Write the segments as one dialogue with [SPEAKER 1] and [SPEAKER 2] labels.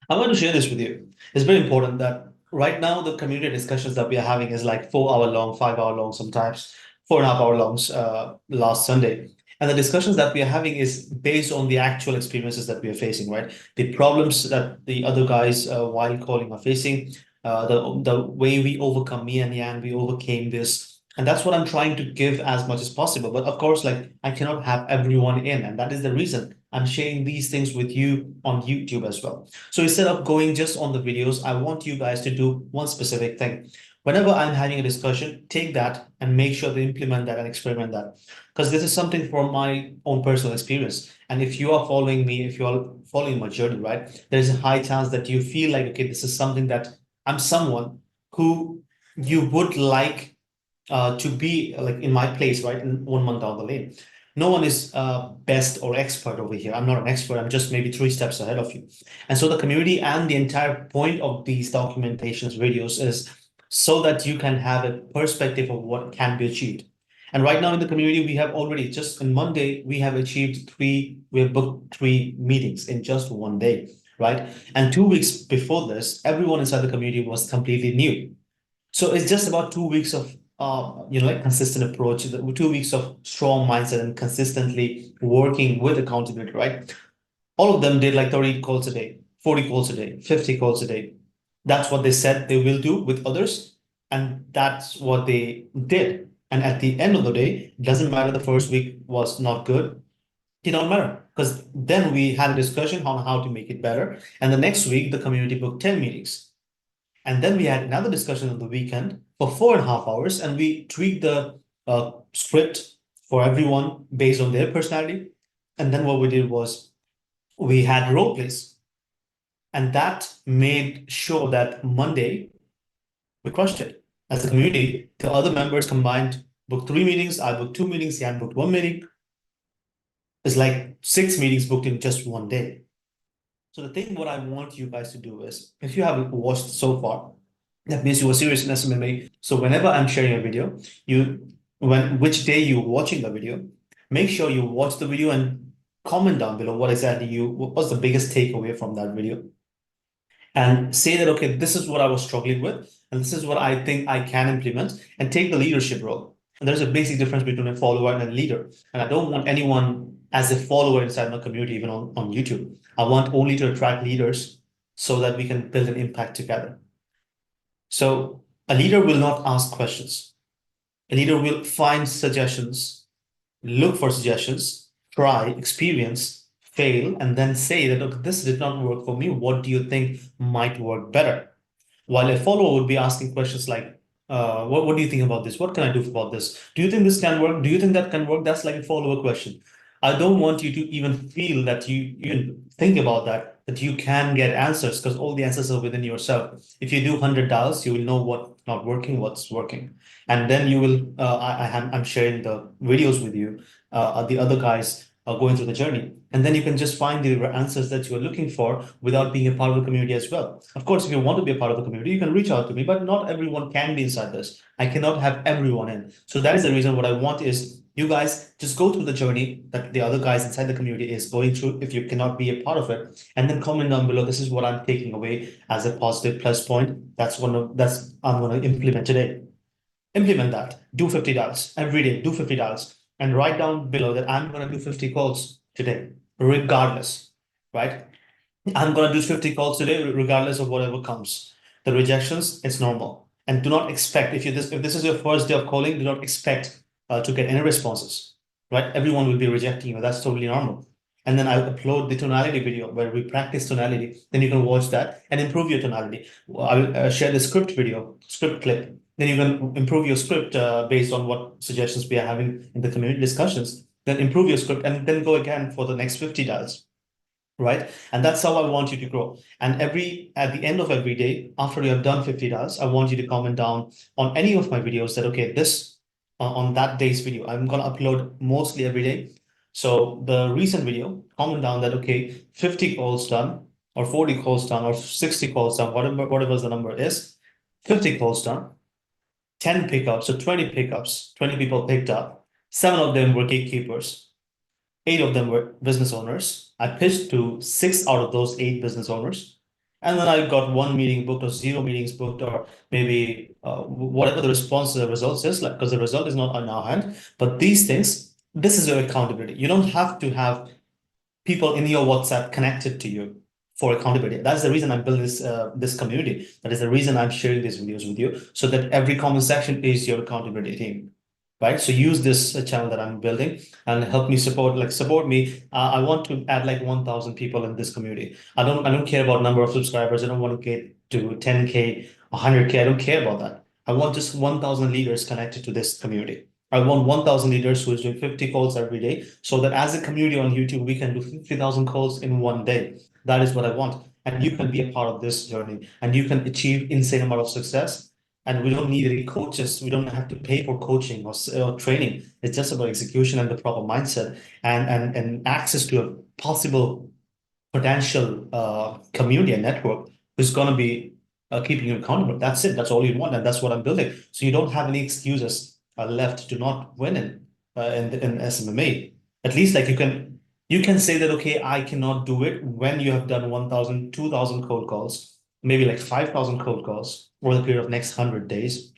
[SPEAKER 1] I want to share this with you. It's very important that right now the community discussions that we are having is like 4 hour long, 5 hour long, sometimes 4.5 hour longs last Sunday. And the discussions that we are having is based on the actual experiences that we are facing, right? The problems that the other guys while calling are facing, the way we overcome me and Yan, we overcame this. And that's what I'm trying to give as much as possible. But of course, like I cannot have everyone in, and that is the reason I'm sharing these things with you on YouTube as well. So instead of going just on the videos, I want you guys to do one specific thing. Whenever I'm having a discussion, take that and make sure to implement that and experiment that. Because this is something from my own personal experience. And if you are following me, if you are following my journey, right, there's a high chance that you feel like, okay, this is something that I'm someone who you would like to be like in my place, right, in 1 month down the lane. No one is best or expert over here. I'm not an expert. I'm just maybe 3 steps ahead of you. And so the community and the entire point of these documentations videos is so that you can have a perspective of what can be achieved. And right now in the community, we have already just on Monday, we have booked 3 meetings in just one day, right? And 2 weeks before this, everyone inside the community was completely new. So it's just about 2 weeks of like consistent approach, 2 weeks of strong mindset and consistently working with accountability, right? All of them did like 30 calls a day, 40 calls a day, 50 calls a day. That's what they said they will do with others, and that's what they did. And at the end of the day, it doesn't matter the first week was not good, it don't matter because then we had a discussion on how to make it better. And the next week, the community booked 10 meetings. And then we had another discussion on the weekend for 4.5 hours, and we tweaked the script for everyone based on their personality. And then what we did was we had role plays, and that made sure that Monday we crushed it. As a community, the other members combined booked 3 meetings, I booked 2 meetings, Yan booked 1 meeting. It's like 6 meetings booked in just one day. So the thing what I want you guys to do is, if you haven't watched so far, that means you were serious in SMMA. So whenever I'm sharing a video, which day you're watching the video, make sure you watch the video and comment down below what's the biggest takeaway from that video, and say that, okay, this is what I was struggling with, and this is what I think I can implement, and take the leadership role. And there's a basic difference between a follower and a leader. And I don't want anyone as a follower inside my community, even on YouTube. I want only to attract leaders so that we can build an impact together. So a leader will not ask questions. A leader will find suggestions, look for suggestions, try, experience, fail, and then say that, okay, this did not work for me. What do you think might work better? While a follower would be asking questions like, what do you think about this? What can I do about this? Do you think this can work? Do you think that can work? That's like a follower question. I don't want you to even feel that you even think about that you can get answers because all the answers are within yourself. If you do 100 dials, you will know what's not working, what's working. And then you will, I'm sharing the videos with you, the other guys are going through the journey. And then you can just find the answers that you are looking for without being a part of the community as well. Of course, if you want to be a part of the community, you can reach out to me, but not everyone can be inside this. I cannot have everyone in. So that is the reason what I want is you guys just go through the journey that the other guys inside the community is going through if you cannot be a part of it. And then comment down below, this is what I'm taking away as a positive plus point. That's I'm gonna implement today. Implement that. Do 50 dials every day. Do 50 dials and write down below that I'm going to do 50 calls today, regardless, right? I'm going to do 50 calls today, regardless of whatever comes. The rejections, it's normal. And do not expect, if this is your first day of calling, do not expect to get any responses, right? Everyone will be rejecting you. That's totally normal. And then I'll upload the tonality video where we practice tonality. Then you can watch that and improve your tonality. I will share the script clip. Then you can improve your script based on what suggestions we are having in the community discussions. Then improve your script and then go again for the next 50 dials, right? And that's how I want you to grow. And at the end of every day, after you have done 50 dials, I want you to comment down on any of my videos that, okay, this on that day's video, I'm going to upload mostly every day. So the recent video, comment down that, okay, 50 calls done or 40 calls done or 60 calls done, whatever the number is, 50 calls done, 10 pickups, so 20 pickups, 20 people picked up. 7 of them were gatekeepers. 8 of them were business owners. I pitched to 6 out of those 8 business owners. And then I got one meeting booked or zero meetings booked, or maybe whatever the response to the results is, like, because the result is not on our hand. But these things, this is your accountability. You don't have to have people in your WhatsApp connected to you for accountability. That's the reason I'm building this community. That is the reason I'm sharing these videos with you, so that every comment section is your accountability team, right? So use this channel that I'm building and help me support me. I want to add like 1,000 people in this community. I don't care about number of subscribers. I don't want to get to 10K, 100K. I don't care about that. I want just 1,000 leaders connected to this community. I want 1,000 leaders who is doing 50 calls every day, so that as a community on YouTube, we can do 50,000 calls in one day. That is what I want. And you can be a part of this journey, and you can achieve insane amount of success. And we don't need any coaches. We don't have to pay for coaching or training. It's just about execution and the proper mindset, and access to a possible potential community and network who's going to be keeping you accountable. That's it. That's all you want, and that's what I'm building. So you don't have any excuses left to not win in SMMA. At least like you can say that, okay, I cannot do it when you have done 1,000, 2,000 cold calls, maybe like 5,000 cold calls over the period of next 100 days,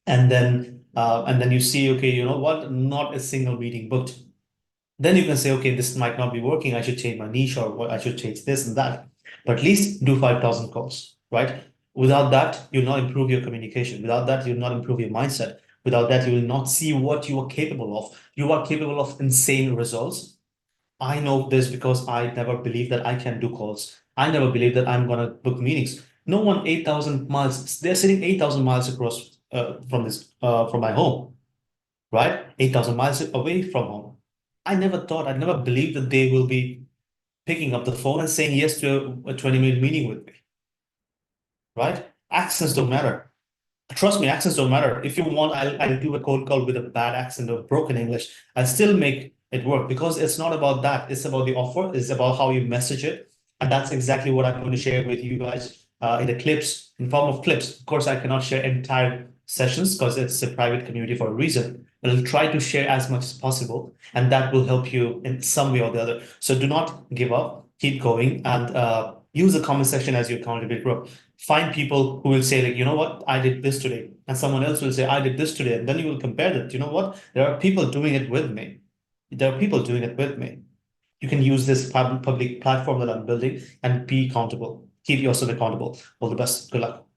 [SPEAKER 1] and then you see, okay, you know what, not a single meeting booked. Then you can say, okay, this might not be working. I should change my niche, or what I should change this and that. But at least do 5,000 calls, right? Without that, you'll not improve your communication. Without that, you'll not improve your mindset. Without that, you will not see what you are capable of. You are capable of insane results. I know this because I never believed that I can do calls. I never believed that I'm gonna book meetings. No one 8,000 miles, they're sitting 8,000 miles across from my home, right? 8,000 miles away from home. I never believed that they will be picking up the phone and saying yes to a 20-minute meeting with me, right? Accents don't matter. Trust me, accents don't matter. If you want, I'll do a cold call with a bad accent or broken English. I'll still make it work, because it's not about that. It's about the offer. It's about how you message it. And that's exactly what I'm going to share with you guys in the clips, in form of clips. Of course, I cannot share entire sessions because it's a private community for a reason. But I'll try to share as much as possible, and that will help you in some way or the other. So do not give up. Keep going, and use the comment section as your accountability group. Find people who will say, like, you know what, I did this today, and someone else will say, I did this today, and then you will compare that. You know what, there are people doing it with me. There are people doing it with me. You can use this public platform that I'm building and be accountable. Keep yourself accountable. All the best. Good luck.